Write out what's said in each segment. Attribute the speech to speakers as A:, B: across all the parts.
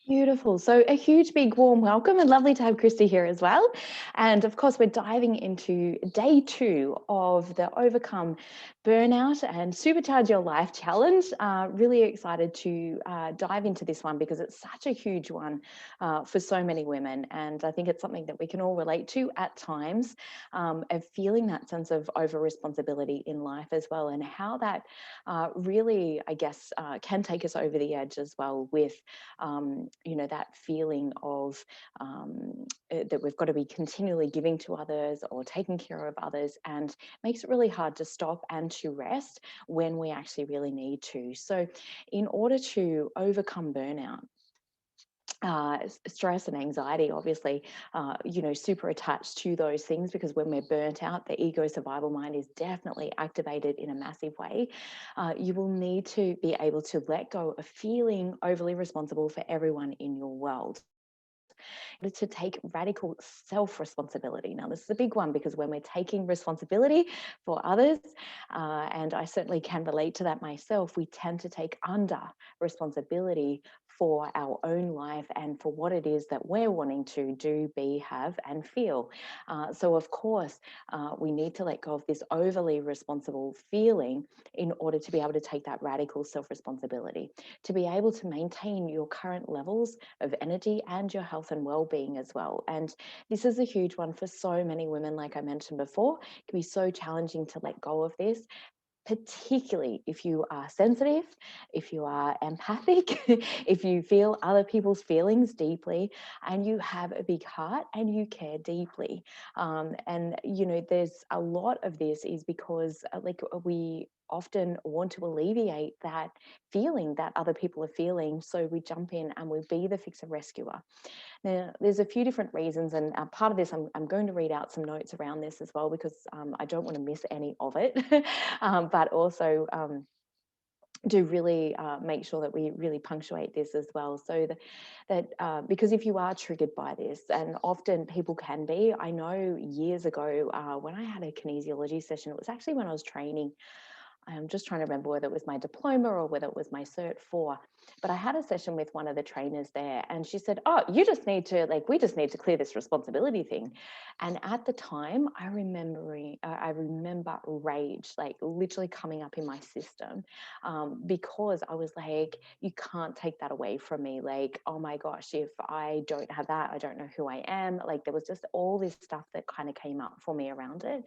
A: Beautiful. So a huge, big, warm welcome and lovely to have Christy here as well. And of course, we're diving into day 2 of the Overcome Burnout and Supercharge Your Life Challenge. Really excited to dive into this one because it's such a huge one for so many women. And I think it's something that we can all relate to at times, of feeling that sense of over responsibility in life as well, and how that really, I guess, can take us over the edge as well with that feeling of that we've got to be continually giving to others or taking care of others, and makes it really hard to stop and to rest when we actually really need to. So in order to overcome burnout, stress and anxiety, obviously, super attached to those things, because when we're burnt out, the ego survival mind is definitely activated in a massive way. You will need to be able to let go of feeling overly responsible for everyone in your world, to take radical self-responsibility. Now, this is a big one, because when we're taking responsibility for others, and I certainly can relate to that myself, we tend to take under responsibility for our own life and for what it is that we're wanting to do, be, have, and feel. So, of course, we need to let go of this overly responsible feeling in order to be able to take that radical self-responsibility, to be able to maintain your current levels of energy and your health and well-being as well. And this is a huge one for so many women. Like I mentioned before, it can be so challenging to let go of this, particularly if you are sensitive, if you are empathic, if you feel other people's feelings deeply, and you have a big heart and you care deeply. There's a lot of this is because we often want to alleviate that feeling that other people are feeling. So we jump in and we be the fixer rescuer. Now, there's a few different reasons, and part of this, I'm going to read out some notes around this as well, because I don't want to miss any of it, but also do really make sure that we really punctuate this as well, so because if you are triggered by this, and often people can be, I know years ago when I had a kinesiology session, it was actually when I was training. I'm just trying to remember whether it was my diploma or whether it was my Cert 4. But I had a session with one of the trainers there, and she said, "Oh, you just need to, we just need to clear this responsibility thing." And at the time, I remember rage, like literally coming up in my system, because I was like, "You can't take that away from me. Like, oh my gosh, if I don't have that, I don't know who I am." Like, there was just all this stuff that kind of came up for me around it.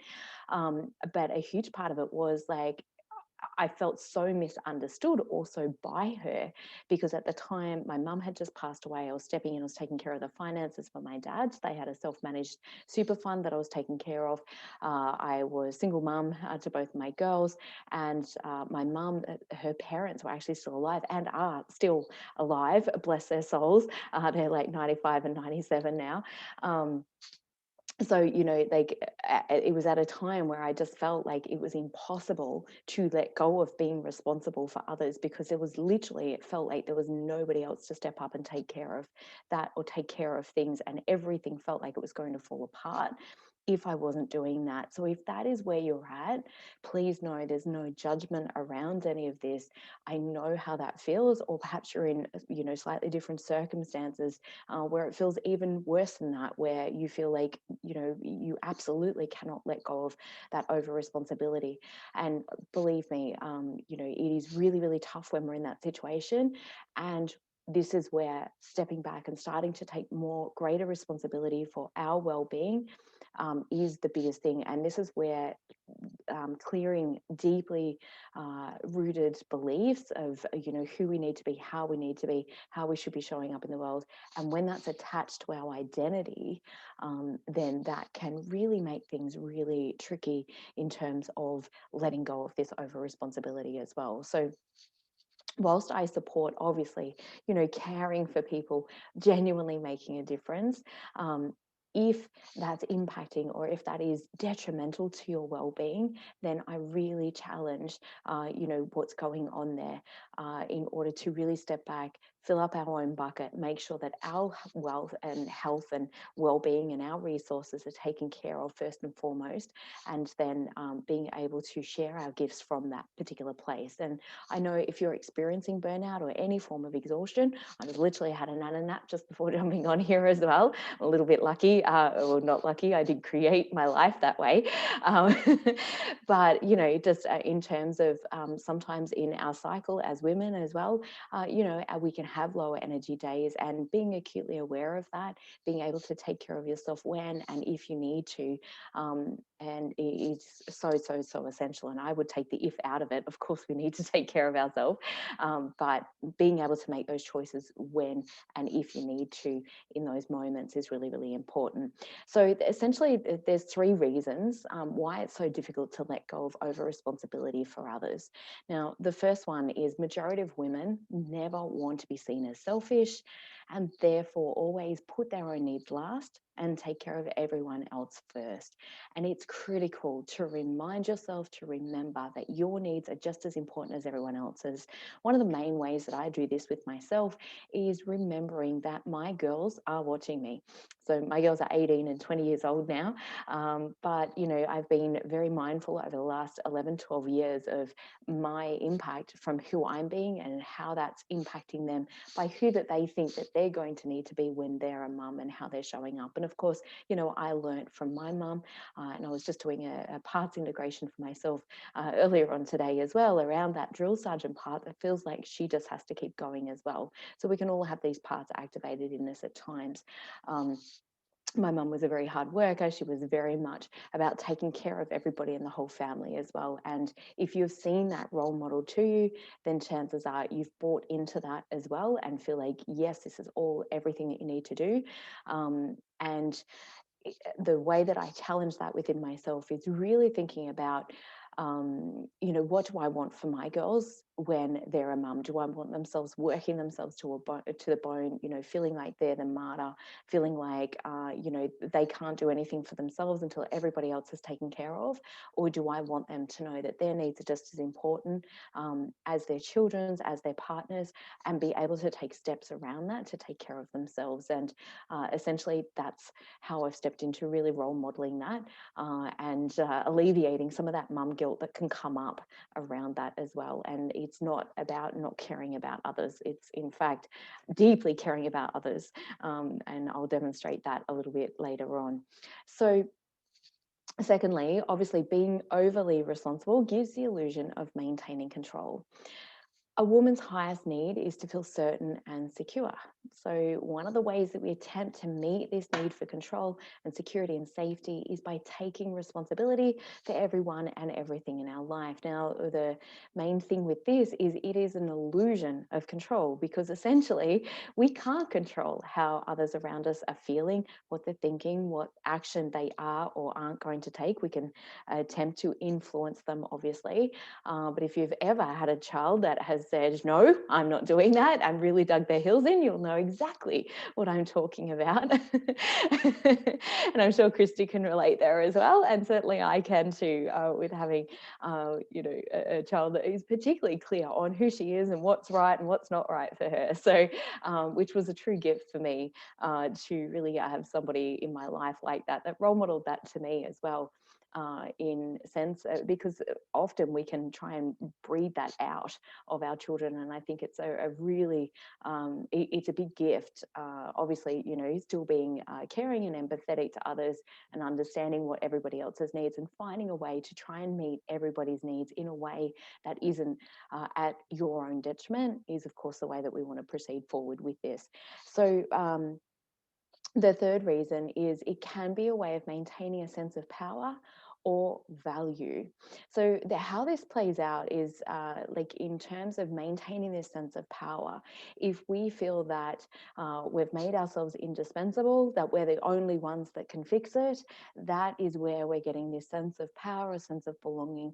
A: But a huge part of it was like, I felt so misunderstood also by her, because at the time my mum had just passed away. I was stepping in, I was taking care of the finances for my dad. They had a self-managed super fund that I was taking care of. I was single mum to both of my girls, and my mum, her parents were actually still alive and are still alive, bless their souls. They're like 95 and 97 now. So it was at a time where I just felt like it was impossible to let go of being responsible for others, because it felt like there was nobody else to step up and take care of that, or take care of things, and everything felt like it was going to fall apart if I wasn't doing that. So if that is where you're at, please know there's no judgment around any of this. I know how that feels, or perhaps you're in slightly different circumstances where it feels even worse than that, where you feel like you absolutely cannot let go of that over responsibility. And believe me, it is really, really tough when we're in that situation. And this is where stepping back and starting to take greater responsibility for our well-being is the biggest thing. And this is where clearing deeply rooted beliefs of who we need to be, how we need to be, how we should be showing up in the world, and when that's attached to our identity, then that can really make things really tricky in terms of letting go of this over responsibility as well. So whilst I support, obviously, caring for people, genuinely making a difference, if that's impacting or if that is detrimental to your well-being, then I really challenge, what's going on there, in order to really step back, fill up our own bucket, make sure that our wealth and health and well-being and our resources are taken care of first and foremost, and then being able to share our gifts from that particular place. And I know if you're experiencing burnout or any form of exhaustion, I was literally had a nana nap just before jumping on here as well. A little bit lucky, or not lucky. I did create my life that way. Um, but, just in terms of sometimes in our cycle as women as well, we can have lower energy days, and being acutely aware of that, being able to take care of yourself when and if you need to, and it is so, so, so essential. And I would take the if out of it. Of course, we need to take care of ourselves, but being able to make those choices when and if you need to in those moments is really, really important. So essentially, there's three reasons why it's so difficult to let go of over responsibility for others. Now, the first one is majority of women never want to be seen as selfish, and therefore always put their own needs last and take care of everyone else first. And it's critical to remind yourself to remember that your needs are just as important as everyone else's. One of the main ways that I do this with myself is remembering that my girls are watching me. So my girls are 18 and 20 years old now. But, I've been very mindful over the last 11, 12 years of my impact from who I'm being and how that's impacting them by who that they think that they're going to need to be when they're a mum and how they're showing up. And of course, I learned from my mum, and I was just doing a parts integration for myself earlier on today as well around that drill sergeant part that feels like she just has to keep going as well. So we can all have these parts activated in us at times. My mum was a very hard worker. She was very much about taking care of everybody in the whole family as well. And if you've seen that role model to you, then chances are you've bought into that as well and feel like, yes, this is everything that you need to do. And the way that I challenge that within myself is really thinking about, what do I want for my girls when they're a mum? Do I want themselves working themselves to the bone, feeling like they're the martyr, feeling like, they can't do anything for themselves until everybody else is taken care of? Or do I want them to know that their needs are just as important as their children's, as their partners, and be able to take steps around that to take care of themselves? And essentially, that's how I've stepped into really role modeling that, and alleviating some of that mum guilt that can come up around that as well. And it's not about not caring about others. It's in fact deeply caring about others. And I'll demonstrate that a little bit later on. So secondly, obviously being overly responsible gives the illusion of maintaining control. A woman's highest need is to feel certain and secure. So one of the ways that we attempt to meet this need for control and security and safety is by taking responsibility for everyone and everything in our life. Now, the main thing with this is it is an illusion of control, because essentially we can't control how others around us are feeling, what they're thinking, what action they are or aren't going to take. We can attempt to influence them, obviously. But if you've ever had a child that has said, no, I'm not doing that, and really dug their heels in, you'll know exactly what I'm talking about. And I'm sure Christy can relate there as well. And certainly I can too, with having, a child that is particularly clear on who she is and what's right and what's not right for her. So, which was a true gift for me, to really have somebody in my life like that, that role modeled that to me as well. In sense, because often we can try and breed that out of our children, and I think it's a really it's a big gift, obviously, still being caring and empathetic to others and understanding what everybody else's needs and finding a way to try and meet everybody's needs in a way that isn't at your own detriment is of course the way that we want to proceed forward with this. So the third reason is it can be a way of maintaining a sense of power or value. So how this plays out is like in terms of maintaining this sense of power. If we feel that we've made ourselves indispensable, that we're the only ones that can fix it, that is where we're getting this sense of power, a sense of belonging,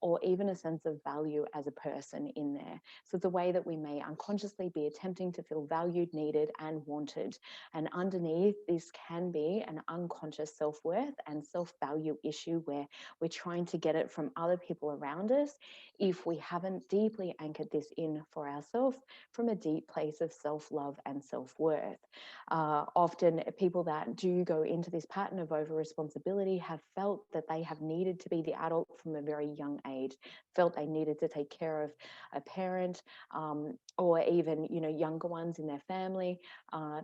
A: or even a sense of value as a person in there. So it's a way that we may unconsciously be attempting to feel valued, needed, and wanted. And underneath this can be an unconscious self-worth and self-value issue where we're trying to get it from other people around us if we haven't deeply anchored this in for ourselves from a deep place of self-love and self-worth. Often people that do go into this pattern of over responsibility have felt that they have needed to be the adult from a very young age, felt they needed to take care of a parent, or even, you know, younger ones in their family.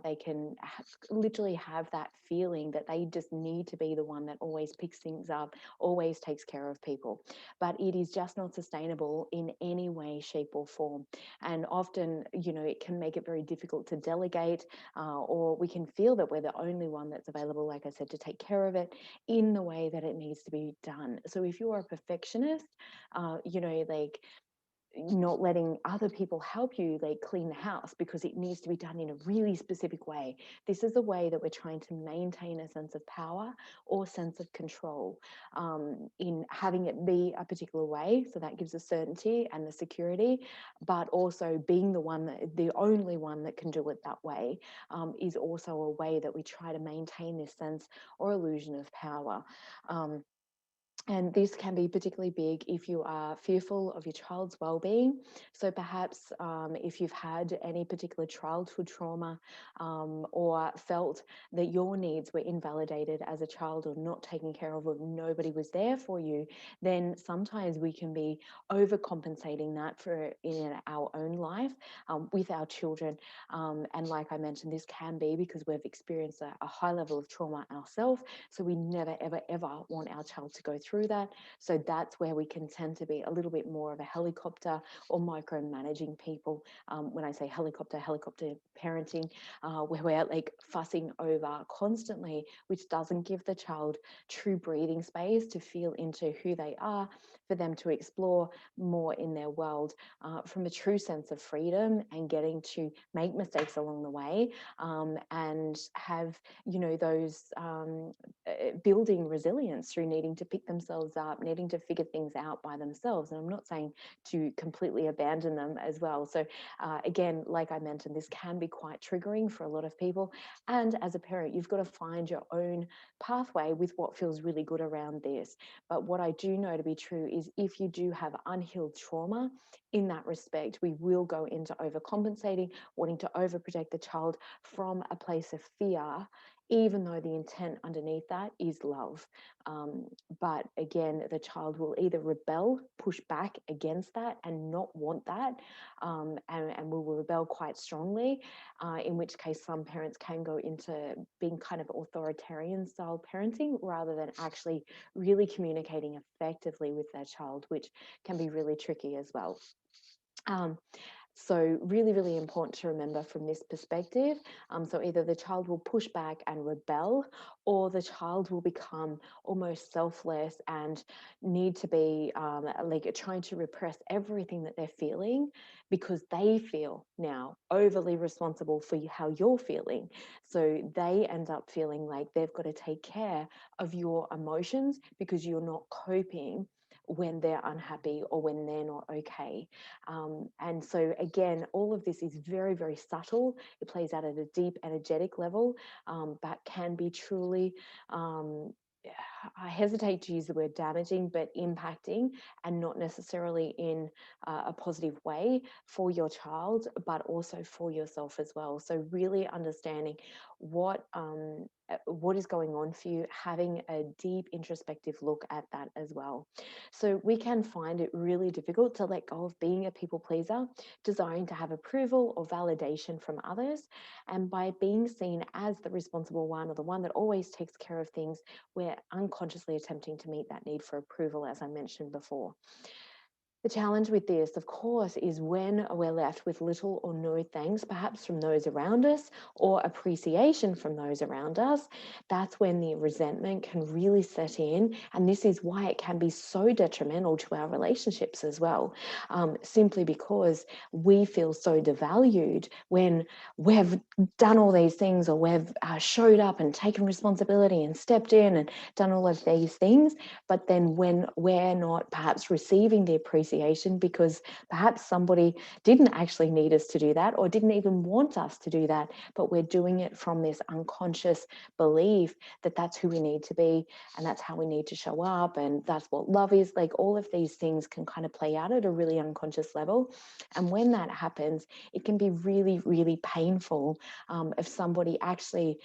A: They can literally have that feeling that they just need to be the one that always picks things up, always takes care of people. But it is just not sustainable in any way, shape, or form. And often, you know, it can make it very difficult to delegate, or we can feel that we're the only one that's available, like I said, to take care of it in the way that it needs to be done. So if you are a perfectionist, you know, like not letting other people help you like clean the house because it needs to be done in a really specific way. This is a way that we're trying to maintain a sense of power or sense of control, in having it be a particular way. So that gives us certainty and the security, but also being the one that the only one that can do it that way, is also a way that we try to maintain this sense or illusion of power. And this can be particularly big if you are fearful of your child's well-being. So perhaps if you've had any particular childhood trauma, or felt that your needs were invalidated as a child or not taken care of or nobody was there for you, then sometimes we can be overcompensating that for in our own life, with our children. And like I mentioned, this can be because we've experienced a high level of trauma ourselves. So we never, ever, ever want our child to go through that. So that's where we can tend to be a little bit more of a helicopter or micromanaging people. When I say helicopter parenting, where we're like fussing over constantly, which doesn't give the child true breathing space to feel into who they are, for them to explore more in their world, from a true sense of freedom and getting to make mistakes along the way, and have, you know, those building resilience through needing to pick themselves up, needing to figure things out by themselves. And I'm not saying to completely abandon them as well. So again, like I mentioned, this can be quite triggering for a lot of people. And as a parent, you've got to find your own pathway with what feels really good around this. But what I do know to be true is if you do have unhealed trauma in that respect, we will go into overcompensating, wanting to overprotect the child from a place of fear, even though the intent underneath that is love. But again, the child will either rebel, push back against that and not want that, and will rebel quite strongly, in which case some parents can go into being kind of authoritarian style parenting rather than actually really communicating effectively with their child, which can be really tricky as well. So really, really important to remember from this perspective. So either the child will push back and rebel, or the child will become almost selfless and need to be like trying to repress everything that they're feeling because they feel now overly responsible for how you're feeling. So they end up feeling like they've got to take care of your emotions because you're not coping when they're unhappy or when they're not okay. And so again, all of this is very, very subtle. It plays out at a deep energetic level, but can be truly, I hesitate to use the word damaging, but impacting, and not necessarily in a positive way for your child, but also for yourself as well. So really understanding what is going on for you, having a deep introspective look at that as well. So we can find it really difficult to let go of being a people pleaser, desiring to have approval or validation from others. And by being seen as the responsible one or the one that always takes care of things, we're unconsciously attempting to meet that need for approval, as I mentioned before. The challenge with this, of course, is when we're left with little or no thanks, perhaps from those around us, or appreciation from those around us. That's when the resentment can really set in. And this is why it can be so detrimental to our relationships as well, simply because we feel so devalued when we've done all these things, or we've showed up and taken responsibility and stepped in and done all of these things. But then when we're not perhaps receiving the appreciation because perhaps somebody didn't actually need us to do that, or didn't even want us to do that, but we're doing it from this unconscious belief that that's who we need to be, and that's how we need to show up, and that's what love is. Like, all of these things can kind of play out at a really unconscious level. And when that happens, it can be really, really painful if somebody actually,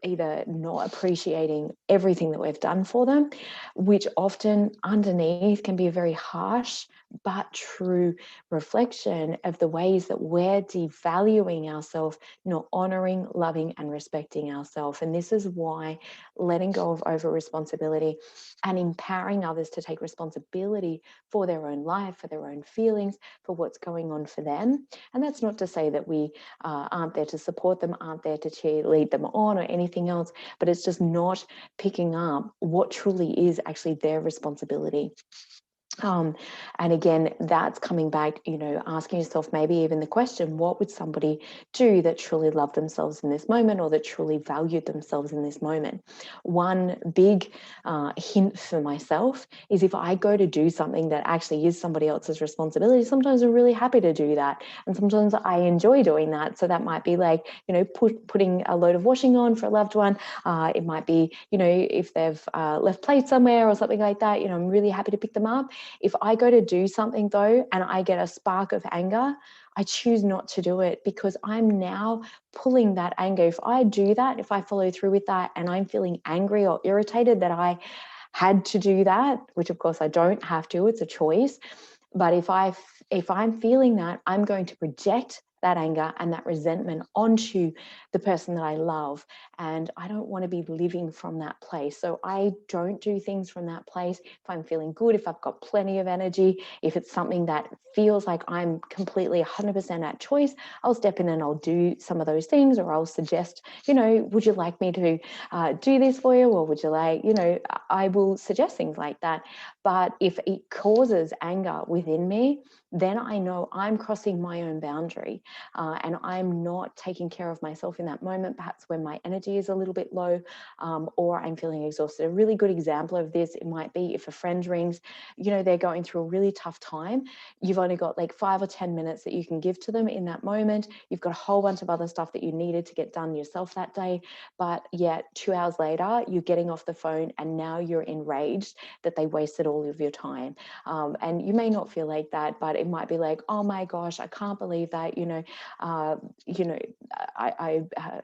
A: either not appreciating everything that we've done for them, which often underneath can be a very harsh but true reflection of the ways that we're devaluing ourselves, not honoring, loving, and respecting ourselves. And this is why letting go of over responsibility and empowering others to take responsibility for their own life, for their own feelings, for what's going on for them. And that's not to say that we aren't there to support them, aren't there to lead them on, or anything else, but it's just not picking up what truly is actually their responsibility. And again, that's coming back, asking yourself maybe even the question, what would somebody do that truly loved themselves in this moment, or that truly valued themselves in this moment? One big hint for myself is, if I go to do something that actually is somebody else's responsibility, sometimes I'm really happy to do that. And sometimes I enjoy doing that. So that might be like, putting a load of washing on for a loved one. It might be, if they've left plates somewhere or something like that, I'm really happy to pick them up. If I go to do something though, and I get a spark of anger, I choose not to do it, because I'm now pulling that anger. If I do that, if I follow through with that, and I'm feeling angry or irritated that I had to do that, which of course I don't have to, it's a choice. But if I'm feeling that, I'm going to project that anger and that resentment onto the person that I love. And I don't want to be living from that place. So I don't do things from that place. If I'm feeling good, if I've got plenty of energy, if it's something that feels like I'm completely 100% at choice, I'll step in and I'll do some of those things, or I'll suggest, would you like me to do this for you? Or would you like, I will suggest things like that. But if it causes anger within me, then I know I'm crossing my own boundary, and I'm not taking care of myself in that moment, perhaps when my energy is a little bit low, or I'm feeling exhausted. A really good example of this, it might be if a friend rings, they're going through a really tough time. You've only got like 5 or 10 minutes that you can give to them in that moment. You've got a whole bunch of other stuff that you needed to get done yourself that day. But yet 2 hours later, you're getting off the phone, and now you're enraged that they wasted all of your time. And you may not feel like that, but it might be like, oh my gosh, I can't believe that,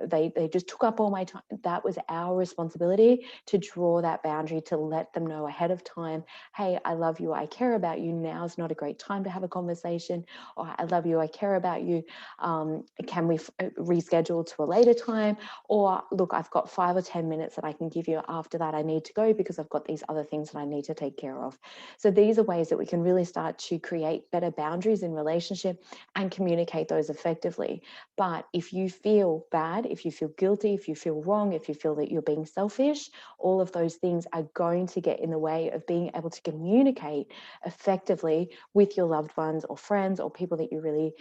A: they just took up all my time. That was our responsibility to draw that boundary, to let them know ahead of time, hey, I love you, I care about you. Now's not a great time to have a conversation, or I love you, I care about you. Can we reschedule to a later time? Or look, I've got 5 or 10 minutes that I can give you. After that, I need to go because I've got these other things that I need to take care of. So these are ways that we can really start to create better boundaries in relationship and communicate those effectively. But if you feel bad, if you feel guilty, if you feel wrong, if you feel that you're being selfish, all of those things are going to get in the way of being able to communicate effectively with your loved ones or friends or people that you really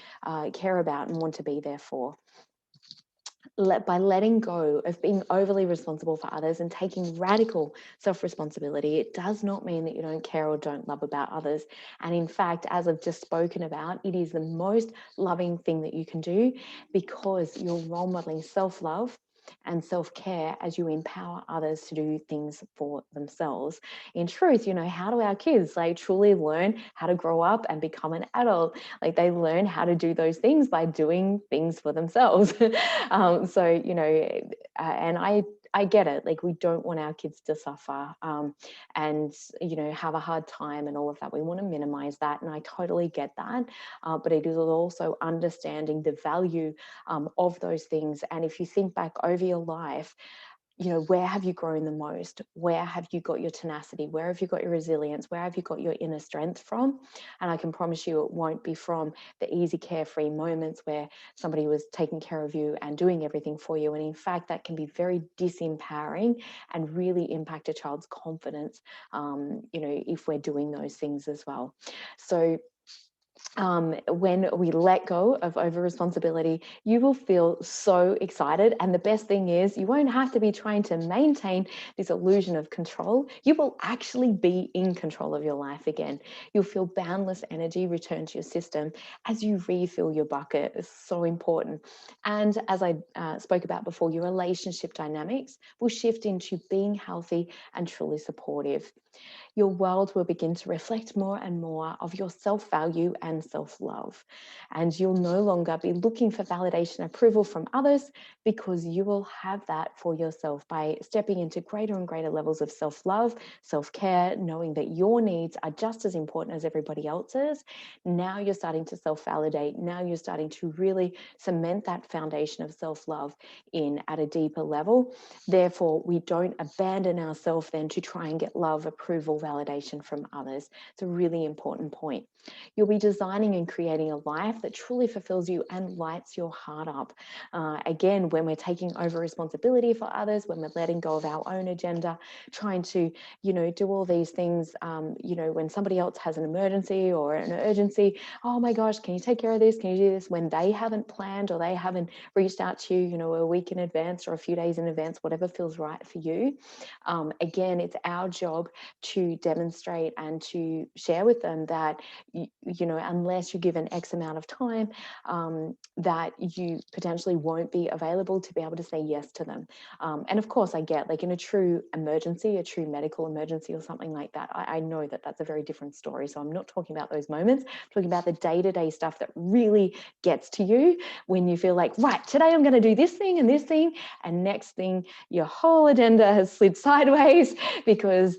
A: care about and want to be there for. By letting go of being overly responsible for others and taking radical self-responsibility, it does not mean that you don't care or don't love about others. And in fact, as I've just spoken about, it is the most loving thing that you can do, because you're role modeling self-love and self-care as you empower others to do things for themselves. In truth, how do our kids like truly learn how to grow up and become an adult? Like, they learn how to do those things by doing things for themselves. And I get it. Like, we don't want our kids to suffer, and have a hard time and all of that. We want to minimize that, and I totally get that. But it is also understanding the value of those things. And if you think back over your life, where have you grown the most? Where have you got your tenacity? Where have you got your resilience? Where have you got your inner strength from? And I can promise you it won't be from the easy, carefree moments where somebody was taking care of you and doing everything for you. And in fact, that can be very disempowering and really impact a child's confidence, if we're doing those things as well. So when we let go of over responsibility, you will feel so excited. And the best thing is, you won't have to be trying to maintain this illusion of control. You will actually be in control of your life again. You'll feel boundless energy return to your system as you refill your bucket. It's so important. And as I spoke about before, your relationship dynamics will shift into being healthy and truly supportive. Your world will begin to reflect more and more of your self-value and self-love. And you'll no longer be looking for validation and approval from others, because you will have that for yourself by stepping into greater and greater levels of self-love, self-care, knowing that your needs are just as important as everybody else's. Now you're starting to self-validate. Now you're starting to really cement that foundation of self-love in at a deeper level. Therefore, we don't abandon ourselves then to try and get love, approval, validation from others. It's a really important point. You'll be designing and creating a life that truly fulfills you and lights your heart up. Again, when we're taking over responsibility for others, when we're letting go of our own agenda, trying to, do all these things, when somebody else has an emergency or an urgency, oh my gosh, can you take care of this? Can you do this? When they haven't planned or they haven't reached out to you, a week in advance or a few days in advance, whatever feels right for you. Again, it's our job to demonstrate and to share with them that, unless you give an X amount of time, that you potentially won't be available to be able to say yes to them. And of course, I get, like, in a true emergency, a true medical emergency or something like that, I know that that's a very different story. So I'm not talking about those moments. I'm talking about the day-to-day stuff that really gets to you when you feel like, right, today I'm going to do this thing, and next thing your whole agenda has slid sideways because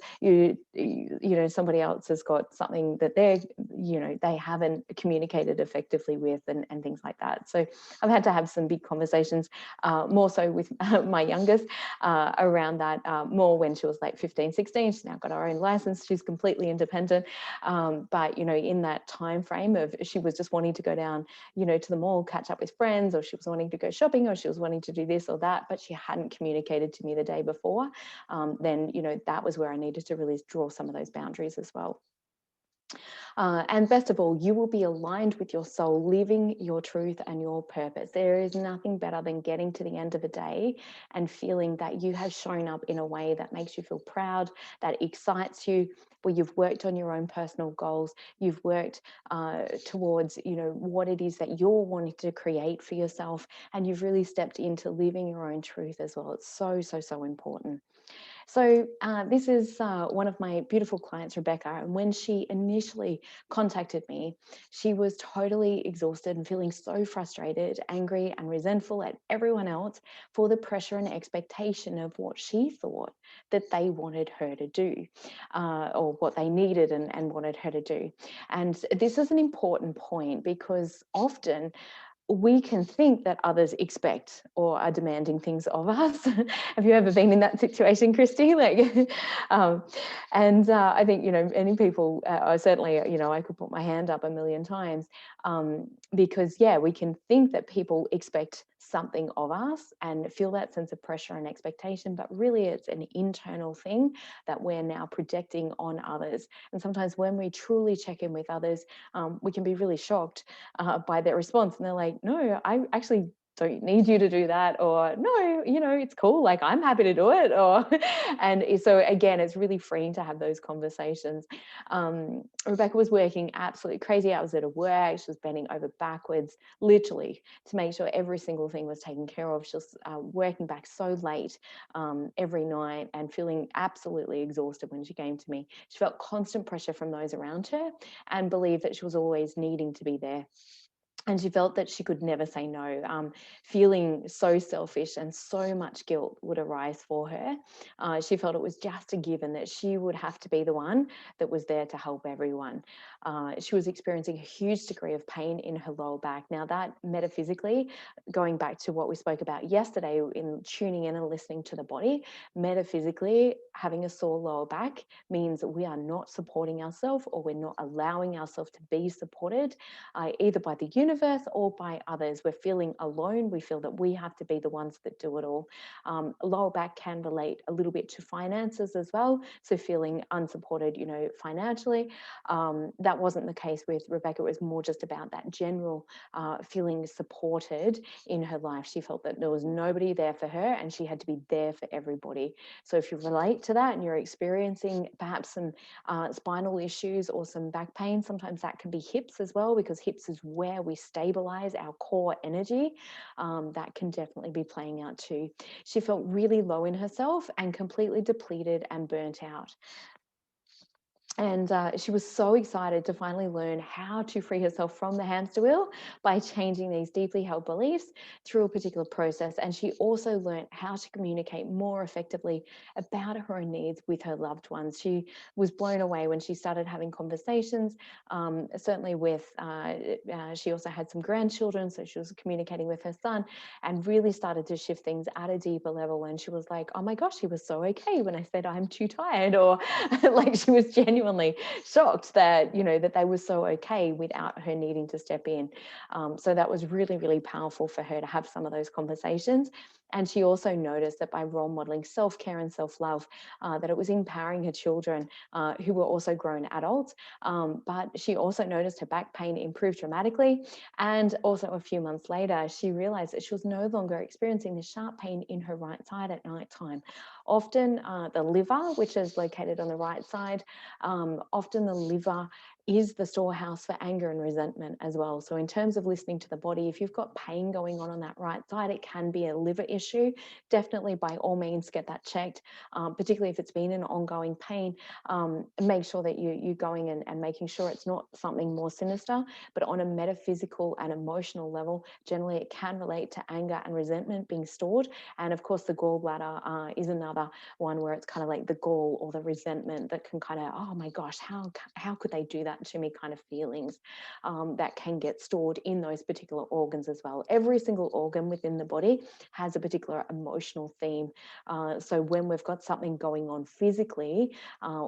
A: somebody else has got something that they haven't communicated effectively with, and things like that. So I've had to have some big conversations, more so with my youngest, around that, more when she was like 15, 16. She's now got her own license. She's completely independent. But in that time frame of, she was just wanting to go down, to the mall, catch up with friends, or she was wanting to go shopping, or she was wanting to do this or that, but she hadn't communicated to me the day before, then, that was where I needed to really draw some of those boundaries as well. And best of all, you will be aligned with your soul, living your truth and your purpose. There is nothing better than getting to the end of a day and feeling that you have shown up in a way that makes you feel proud, that excites you, where you've worked on your own personal goals, you've worked towards, what it is that you're wanting to create for yourself, and you've really stepped into living your own truth as well. It's so, so, so important. So this is one of my beautiful clients, Rebecca. And when she initially contacted me, she was totally exhausted and feeling so frustrated, angry, and resentful at everyone else for the pressure and expectation of what she thought that they wanted her to do, or what they needed and wanted her to do. And this is an important point, because often we can think that others expect or are demanding things of us. Have you ever been in that situation, Christy? I think, many people, certainly, I could put my hand up a million times, because, yeah, we can think that people expect something of us and feel that sense of pressure and expectation, but really it's an internal thing that we're now projecting on others. And sometimes when we truly check in with others, we can be really shocked by their response, and they're like, no, I actually don't need you to do that, or no, it's cool, like I'm happy to do it, or and so again, it's really freeing to have those conversations. Rebecca was working absolutely crazy hours at her work. She was bending over backwards, literally, to make sure every single thing was taken care of. She was working back so late every night and feeling absolutely exhausted when she came to me. She felt constant pressure from those around her and believed that she was always needing to be there. And she felt that she could never say no. Feeling so selfish and so much guilt would arise for her. She felt it was just a given that she would have to be the one that was there to help everyone. She was experiencing a huge degree of pain in her lower back. Now, that metaphysically, going back to what we spoke about yesterday in tuning in and listening to the body, metaphysically, having a sore lower back means we are not supporting ourselves, or we're not allowing ourselves to be supported, either by the universe or by others. We're feeling alone. We feel that we have to be the ones that do it all. Lower back can relate a little bit to finances as well. So feeling unsupported, financially. That wasn't the case with Rebecca. It was more just about that general feeling supported in her life. She felt that there was nobody there for her, and she had to be there for everybody. So if you relate to that and you're experiencing perhaps some spinal issues or some back pain, sometimes that can be hips as well, because hips is where we stabilize our core energy. That can definitely be playing out too. She felt really low in herself and completely depleted and burnt out. And she was so excited to finally learn how to free herself from the hamster wheel by changing these deeply held beliefs through a particular process. And she also learned how to communicate more effectively about her needs with her loved ones. She was blown away when she started having conversations, certainly with, she also had some grandchildren, so she was communicating with her son and really started to shift things at a deeper level. And she was like, oh my gosh, he was so okay when I said I'm too tired, or like she was genuinely shocked that that they were so okay without her needing to step in. So that was really, really powerful for her to have some of those conversations. And she also noticed that by role modeling self-care and self-love, that it was empowering her children, who were also grown adults. But she also noticed her back pain improved dramatically. And also a few months later, she realized that she was no longer experiencing the sharp pain in her right side at nighttime. Often the liver, which is located on the right side, often the liver is the storehouse for anger and resentment as well. So in terms of listening to the body, if you've got pain going on that right side, it can be a liver issue. Definitely, by all means, get that checked, particularly if it's been an ongoing pain. Make sure that you're going and making sure it's not something more sinister. But on a metaphysical and emotional level, generally it can relate to anger and resentment being stored. And of course, the gallbladder is another one where it's kind of like the gall or the resentment that can kind of, oh my gosh, how could they do that to me kind of feelings that can get stored in those particular organs as well. Every single organ within the body has a particular emotional theme. So when we've got something going on physically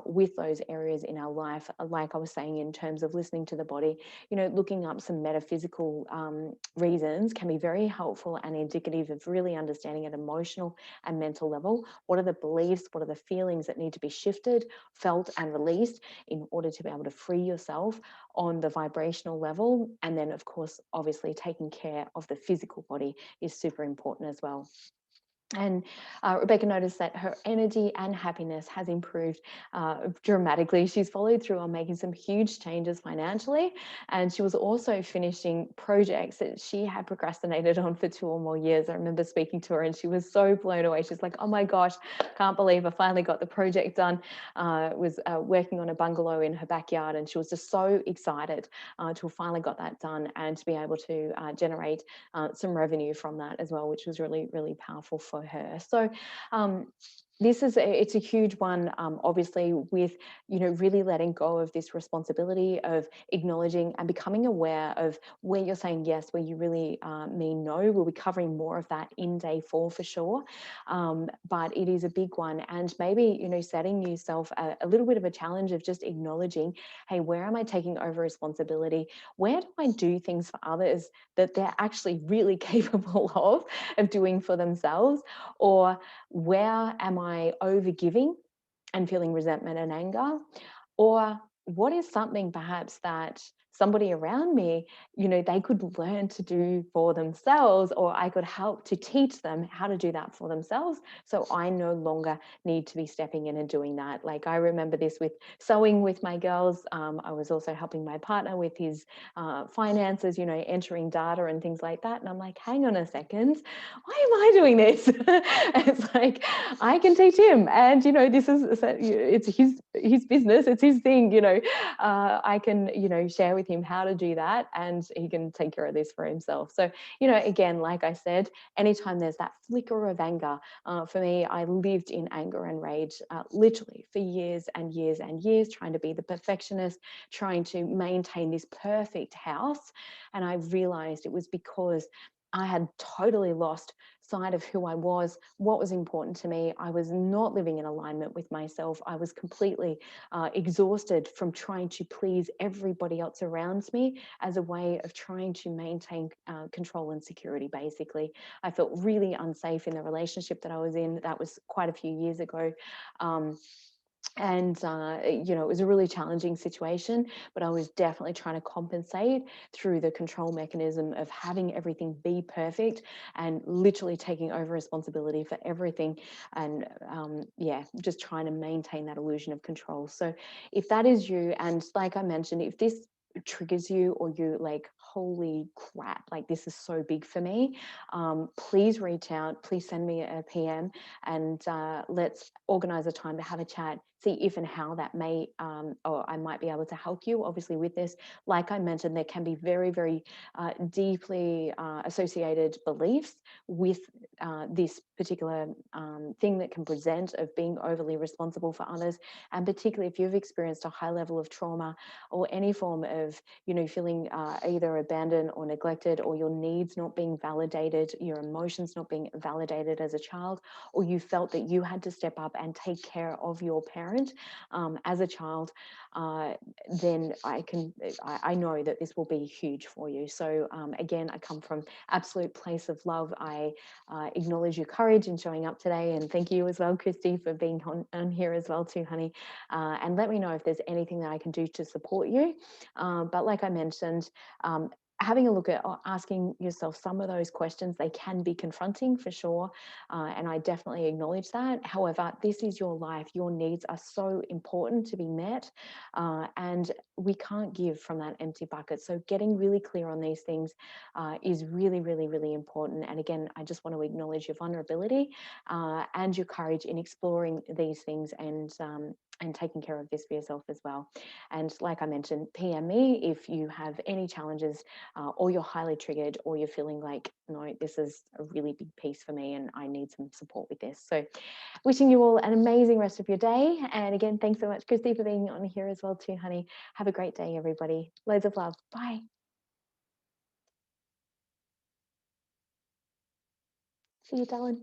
A: with those areas in our life, like I was saying, in terms of listening to the body, looking up some metaphysical reasons can be very helpful and indicative of really understanding at emotional and mental level, what are the beliefs, what are the feelings that need to be shifted, felt and released in order to be able to free yourself on the vibrational level. And then, of course, obviously taking care of the physical body is super important as well. And Rebecca noticed that her energy and happiness has improved dramatically. She's followed through on making some huge changes financially, and she was also finishing projects that she had procrastinated on for 2 or more years. I remember speaking to her and she was so blown away. She's like, oh my gosh, can't believe I finally got the project done. Was working on a bungalow in her backyard, and she was just so excited to have finally got that done and to be able to generate some revenue from that as well, which was really, really powerful for her. So it's a huge one, obviously, with really letting go of this responsibility of acknowledging and becoming aware of where you're saying yes, where you really mean no. We'll be covering more of that in day 4 for sure, but it is a big one. And maybe setting yourself a little bit of a challenge of just acknowledging, hey, where am I taking over responsibility? Where do I do things for others that they're actually really capable of doing for themselves? Or where am I overgiving and feeling resentment and anger? Or what is something perhaps that somebody around me, they could learn to do for themselves, or I could help to teach them how to do that for themselves, so I no longer need to be stepping in and doing that. Like I remember this with sewing with my girls. I was also helping my partner with his finances, entering data and things like that. And I'm like, hang on a second, why am I doing this? It's like, I can teach him, and it's his business, it's his thing. I can share with with him how to do that, and he can take care of this for himself. So, again, like I said, anytime there's that flicker of anger, for me, I lived in anger and rage literally for years and years and years, trying to be the perfectionist, trying to maintain this perfect house. And I realized it was because I had totally lost sight of who I was, what was important to me. I was not living in alignment with myself. I was completely exhausted from trying to please everybody else around me as a way of trying to maintain control and security, basically. I felt really unsafe in the relationship that I was in. That was quite a few years ago. And it was a really challenging situation, but I was definitely trying to compensate through the control mechanism of having everything be perfect and literally taking over responsibility for everything, and just trying to maintain that illusion of control. So if that is you, and like I mentioned, if this triggers you, or you like, holy crap, like this is so big for me, please reach out, please send me a PM, and let's organize a time to have a chat, see if and how that may, or I might be able to help you, obviously, with this. Like I mentioned, there can be very, very deeply associated beliefs with this particular thing that can present of being overly responsible for others. And particularly if you've experienced a high level of trauma, or any form of, feeling either abandoned or neglected, or your needs not being validated, your emotions not being validated as a child, or you felt that you had to step up and take care of your parent as a child, then I know that this will be huge for you. So again, I come from absolute place of love. I acknowledge your courage in showing up today, and thank you as well, Christy, for being on here as well too, honey. And let me know if there's anything that I can do to support you. But like I mentioned, having a look at asking yourself some of those questions, they can be confronting for sure. And I definitely acknowledge that. However, this is your life. Your needs are so important to be met. And we can't give from that empty bucket. So getting really clear on these things is really, really, really important. And again, I just want to acknowledge your vulnerability and your courage in exploring these things, and taking care of this for yourself as well. And like I mentioned, PM me if you have any challenges, or you're highly triggered, or you're feeling like, no, this is a really big piece for me and I need some support with this. So wishing you all an amazing rest of your day. And again, thanks so much, Christy, for being on here as well too, honey. Have a great day, everybody. Loads of love. Bye. See you, darling.